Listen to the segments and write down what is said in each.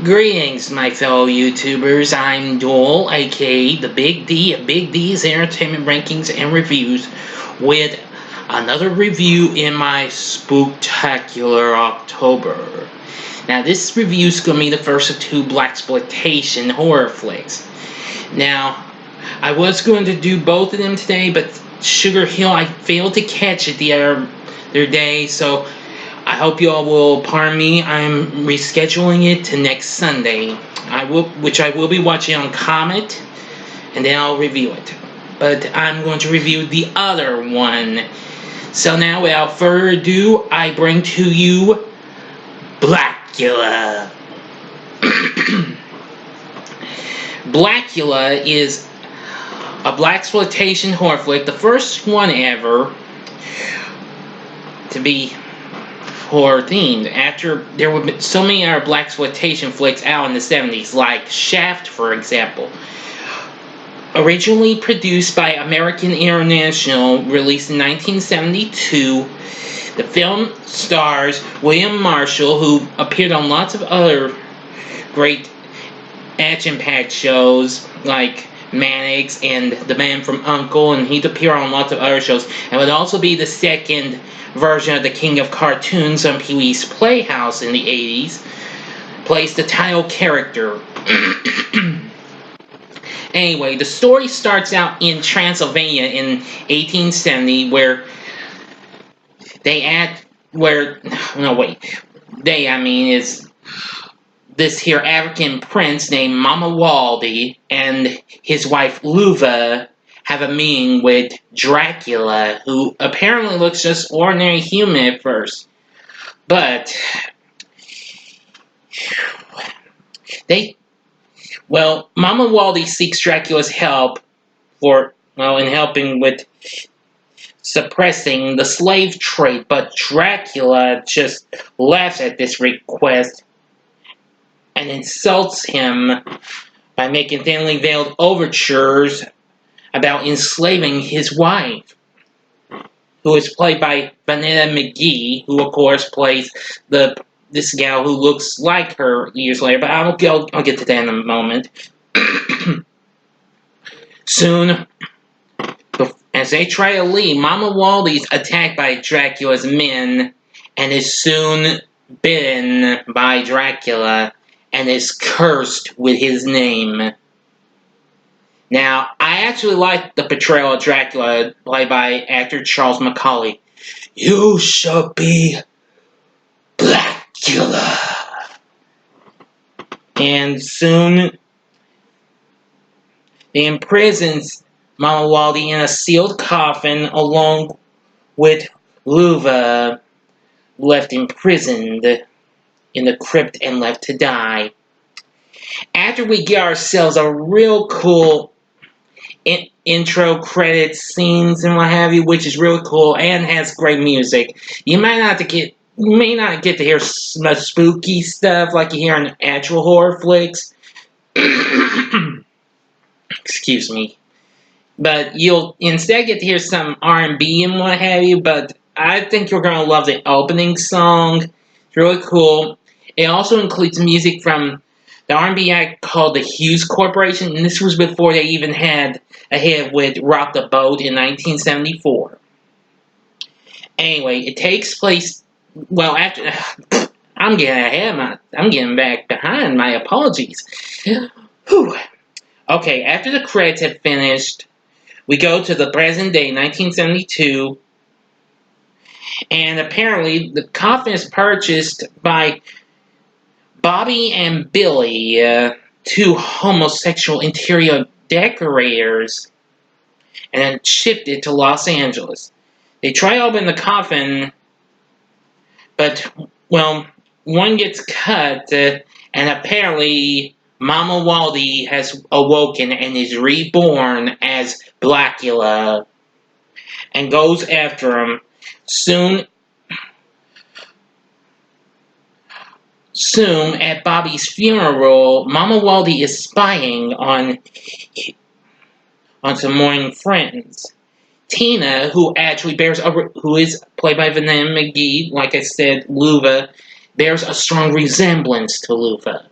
Greetings, my fellow YouTubers. I'm Duel, aka the Big D of Big D's Entertainment Rankings and Reviews, with another review in my spooktacular October. Now, this review is going to be the first of two blaxploitation horror flicks. Now, I was going to do both of them today, but Sugar Hill, I failed to catch it the other day, so I hope you all will pardon me. I'm rescheduling it to next Sunday, which I will be watching on Comet, and then I'll review it. But I'm going to review the other one. So now, without further ado, I bring to you Blacula. Blacula is a blaxploitation horror flick, the first one ever to be horror themed. After there were so many other blaxploitation flicks out in the 70s, like Shaft, for example. Originally produced by American International, released in 1972, the film stars William Marshall, who appeared on lots of other great action-packed shows like Mannix and The Man from U.N.C.L.E., and he'd appear on lots of other shows, and would also be the second version of the King of Cartoons on Pee-wee's Playhouse in the 80s, plays the title character. Anyway, the story starts out in Transylvania in 1870, where is this here African prince named Mama Waldy and his wife Luva have a meeting with Dracula, who apparently looks just ordinary human at first. But Mama Waldy seeks Dracula's help in helping with suppressing the slave trade, but Dracula just laughs at this request and insults him by making thinly veiled overtures about enslaving his wife, who is played by Vanessa McGee, who of course plays this gal who looks like her years later, but I'll get to that in a moment. Soon, as they try to leave, Mama Waldy's attacked by Dracula's men and is soon bitten by Dracula and is cursed with his name. Now, I actually like the portrayal of Dracula played by actor Charles Macaulay. You shall be Blacula. And soon, they imprisons Mama Waldy in a sealed coffin along with Luva, left imprisoned in the crypt and left to die. After we get ourselves a real cool intro credits scenes and what have you, which is really cool and has great music. You may not get to hear much spooky stuff like you hear in actual horror flicks. Excuse me. But you'll instead get to hear some R&B and what have you, but I think you're going to love the opening song. It's really cool. It also includes music from the R&B act called the Hughes Corporation, and this was before they even had a hit with Rock the Boat in 1974. Anyway, it takes place, after... I'm getting back behind, my apologies. Whew. Okay, after the credits have finished, we go to the present day, 1972, and apparently the coffin is purchased by Bobby and Billy, two homosexual interior decorators, and then shipped it to Los Angeles. They try to open the coffin, but, one gets cut, and apparently Mama Waldy has awoken and is reborn as Blacula, and goes after him. Soon, at Bobby's funeral, Mama Waldy is spying on some mourning friends. Tina, who is played by Vanessa McGee, like I said, Luva, bears a strong resemblance to Luva.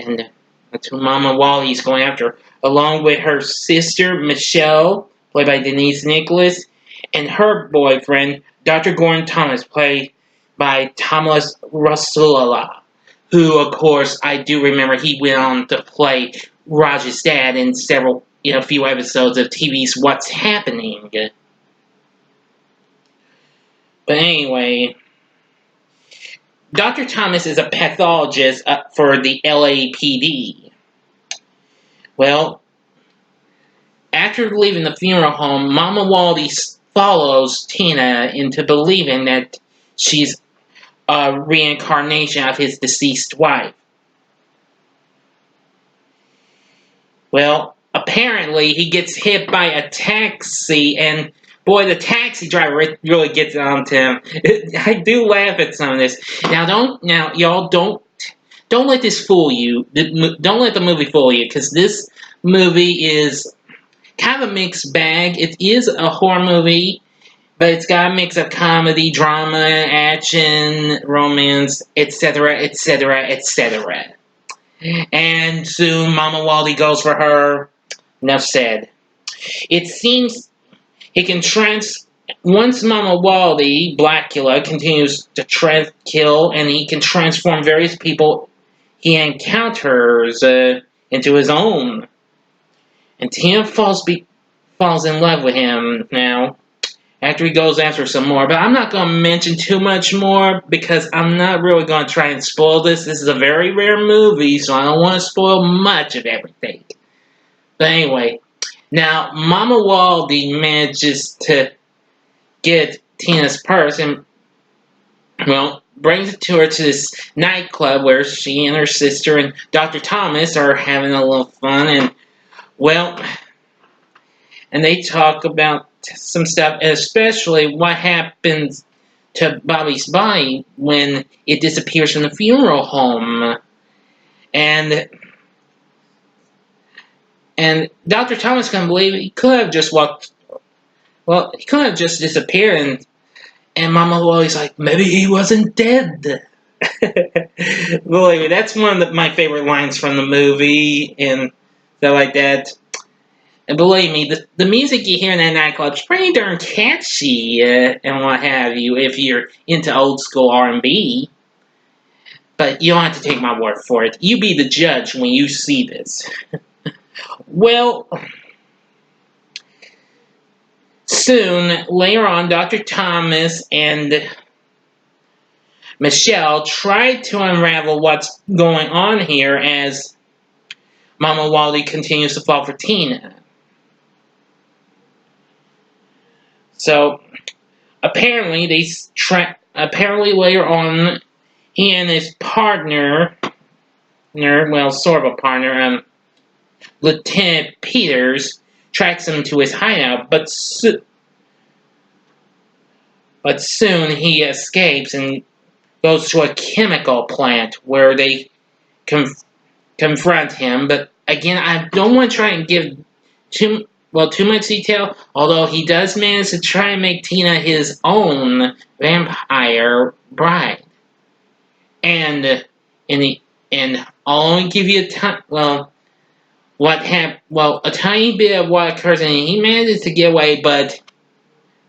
and that's who Mama Wally's going after, along with her sister Michelle, played by Denise Nicholas, and her boyfriend Dr. Gordon Thomas, played by Thomas Rasulala, who, of course, I do remember he went on to play Raj's dad in a few episodes of TV's What's Happening. But anyway, Dr. Thomas is a pathologist for the LAPD. Well, after leaving the funeral home, Mama Waldy follows Tina into believing that she's a reincarnation of his deceased wife. Well, apparently he gets hit by a taxi, and boy, the taxi driver really gets onto him. I do laugh at some of this. Y'all don't let this fool you. Don't let the movie fool you, because this movie is kind of a mixed bag. It is a horror movie, but it's got a mix of comedy, drama, action, romance, etc., etc., etc. And soon Mama Waldy goes for her. Enough said. It seems he can once Mama Waldy, Blacula, continues to kill, and he can transform various people he encounters into his own. And Tina falls in love with him now, after he goes after some more. But I'm not going to mention too much more, because I'm not really going to try and spoil this. This is a very rare movie, so I don't want to spoil much of everything. But anyway, now Mama Waldy manages to get Tina's purse and, well, brings it to her to this nightclub where she and her sister and Dr. Thomas are having a little fun, and, well, and they talk about some stuff, especially what happens to Bobby's body when it disappears from the funeral home. And Dr. Thomas couldn't believe it. He could have just he could have just disappeared, and Mama Wally's like, maybe he wasn't dead. Believe me, that's one of my favorite lines from the movie, and stuff like that. And believe me, the music you hear in that nightclub is pretty darn catchy, and what have you, if you're into old school R&B. But you don't have to take my word for it. You be the judge when you see this. Well, soon, later on, Dr. Thomas and Michelle try to unravel what's going on here as Mama Waldy continues to fall for Tina. So, apparently later on, he and his partner, well, sort of a partner, Lieutenant Peters, tracks him to his hideout, but soon he escapes and goes to a chemical plant where they confront him. But again, I don't want to try and give too much detail, although he does manage to try and make Tina his own vampire bride. And I'll only give you a tiny bit of what occurs, and he manages to get away, but,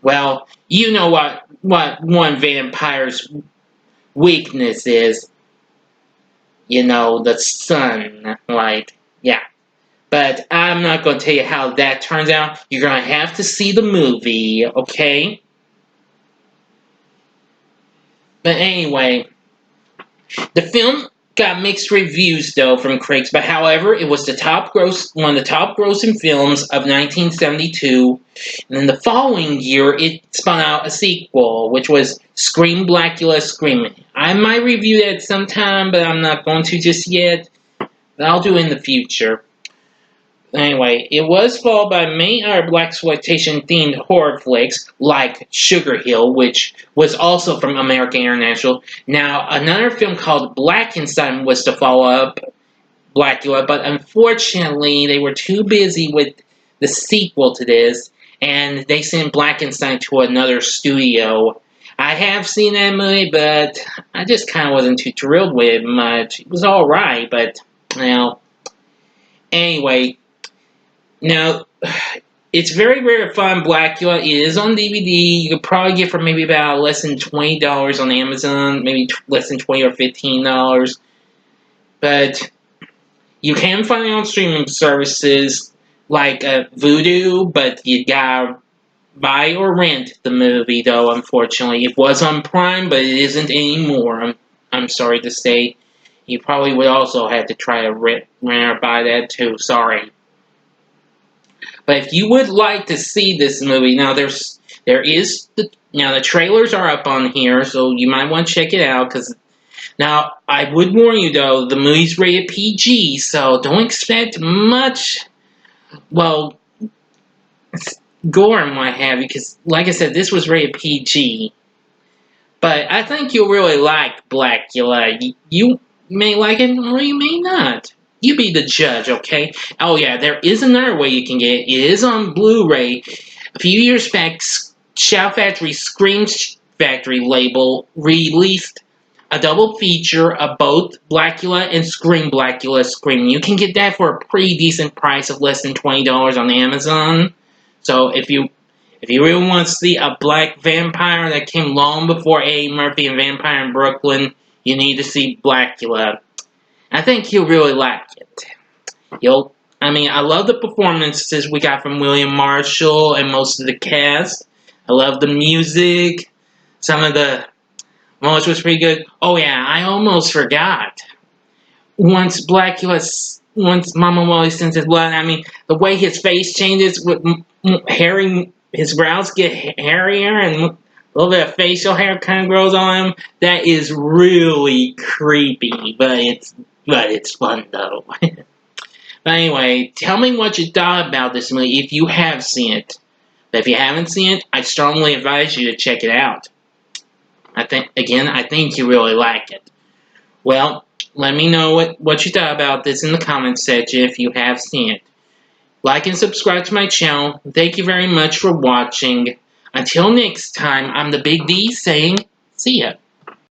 well, you know what one vampire's weakness is. You know, the sunlight. Yeah. But I'm not going to tell you how that turns out. You're going to have to see the movie, okay? But anyway, the film got mixed reviews, though, from critics. But however, it was one of the top grossing films of 1972. And then the following year, it spun out a sequel, which was Scream Blacula Screaming. I might review that sometime, but I'm not going to just yet. But I'll do it in the future. Anyway, it was followed by many other blaxploitation-themed horror flicks, like Sugar Hill, which was also from American International. Now, another film called Blackenstein was to follow up Blacula, but unfortunately, they were too busy with the sequel to this, and they sent Blackenstein to another studio. I have seen that movie, but I just kind of wasn't too thrilled with it much. It was alright, but Now, anyway, now, it's very rare to find Blacula. It is on DVD. You could probably get for maybe about less than $20 on Amazon, maybe less than $20 or $15. But you can find it on streaming services like Vudu, but you gotta buy or rent the movie, though, unfortunately. It was on Prime, but it isn't anymore. I'm sorry to say. You probably would also have to try to rent or buy that, too. Sorry. But if you would like to see this movie, now the trailers are up on here, so you might want to check it out. Because now I would warn you though, the movie's rated PG, so don't expect much. Well, gore and what have you. Because like I said, this was rated PG. But I think you'll really like Blacula. You may like it, or you may not. You be the judge, okay? Oh yeah, there is another way you can get it. It is on Blu-ray. A few years back, Shout Factory Scream Factory label released a double feature of both Blacula and Scream Blacula Scream. You can get that for a pretty decent price of less than $20 on Amazon. So if you really want to see a black vampire that came long before Eddie Murphy and Vampire in Brooklyn, you need to see Blacula. I think you'll really like it. I love the performances we got from William Marshall and most of the cast. I love the music. Some of the moments was pretty good. Oh yeah, I almost forgot. Once Mama Wally sends his blood, the way his face changes with his brows get hairier and a little bit of facial hair kind of grows on him. That is really creepy, but it's fun though. But anyway, tell me what you thought about this movie if you have seen it. But if you haven't seen it, I strongly advise you to check it out. I think you really like it. Well, let me know what you thought about this in the comments section if you have seen it. Like and subscribe to my channel. Thank you very much for watching. Until next time, I'm the Big D saying, see ya.